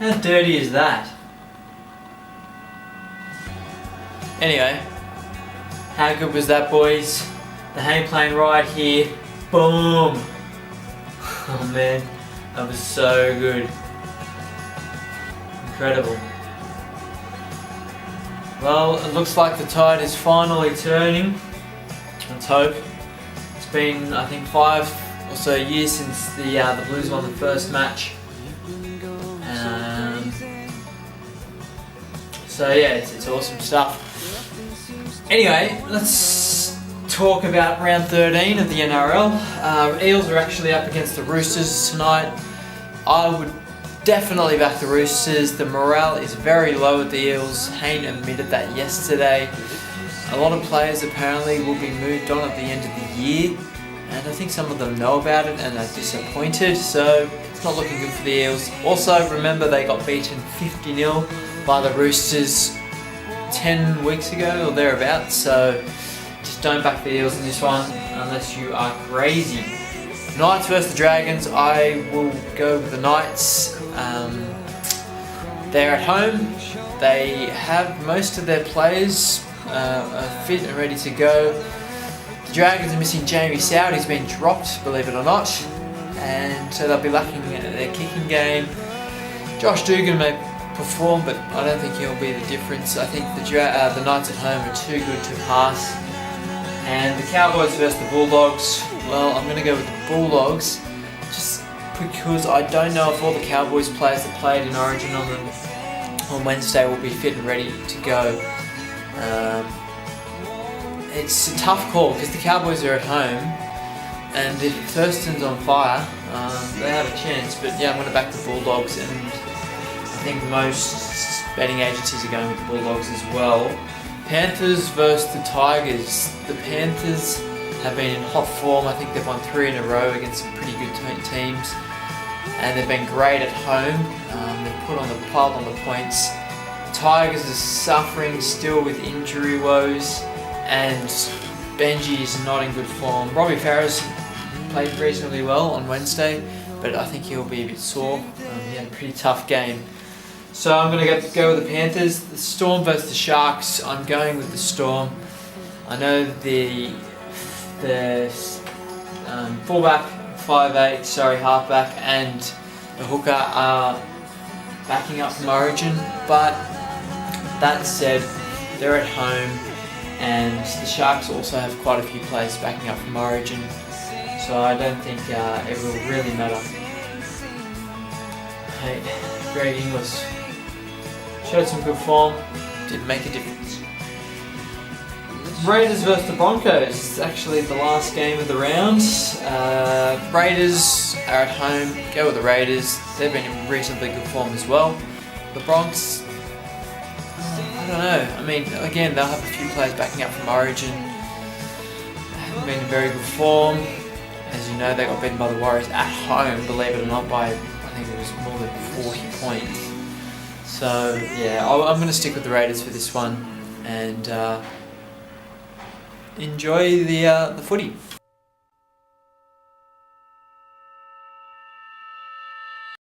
How dirty is that? Anyway, how good was that, boys? The hang plane ride here. Boom! Oh man, that was so good. Incredible. Well, it looks like the tide is finally turning. Let's hope. It's been, I think, 5 or so years since the Blues won the first match. So yeah, it's awesome stuff. Anyway, let's talk about round 13 of the NRL. Eels are actually up against the Roosters tonight. I would definitely back the Roosters. The morale is very low at the Eels. Hayne admitted that yesterday. A lot of players apparently will be moved on at the end of the year, and I think some of them know about it and are disappointed, so it's not looking good for the Eels. Also, remember they got beaten 50-0 by the Roosters 10 weeks ago or thereabouts, so just don't back the Eels in this one unless you are crazy. Knights versus the Dragons, I will go with the Knights. They're at home. They have most of their players fit and ready to go. The Dragons are missing Jamie Soward, he's been dropped, believe it or not, and so they'll be lacking their kicking game. Josh Dugan may perform, but I don't think he'll be the difference. I think the Knights at home are too good to pass. And the Cowboys versus the Bulldogs, well, I'm going to go with the Bulldogs just because I don't know if all the Cowboys players that played in Origin on Wednesday will be fit and ready to go. It's a tough call because the Cowboys are at home, and if Thurston's on fire, they have a chance. But yeah, I'm going to back the Bulldogs, and I think most betting agencies are going with the Bulldogs as well. Panthers versus the Tigers. The Panthers have been in hot form. I think they've won 3 in a row against some pretty good teams, and they've been great at home. They've piled on the points. Tigers are suffering still with injury woes, and Benji is not in good form. Robbie Farah's played reasonably well on Wednesday, but I think he'll be a bit sore. He had a pretty tough game. So I'm going to go with the Panthers. The Storm versus the Sharks. I'm going with the Storm. I know the fullback, halfback, and the hooker are backing up from Origin, but that said, they're at home, and the Sharks also have quite a few players backing up from Origin, so I don't think it will really matter. Hey, Greg Inglis showed some good form, did make a difference. Raiders versus the Broncos. It's actually the last game of the round. Raiders are at home. Go with the Raiders. They've been in reasonably good form as well. The Bronx, I don't know. I mean, again, they'll have a few players backing up from Origin. They haven't been in very good form. As you know, they got beaten by the Warriors at home, believe it or not, by I think it was more than 40 points. So yeah, I'm going to stick with the Raiders for this one, and enjoy the footy.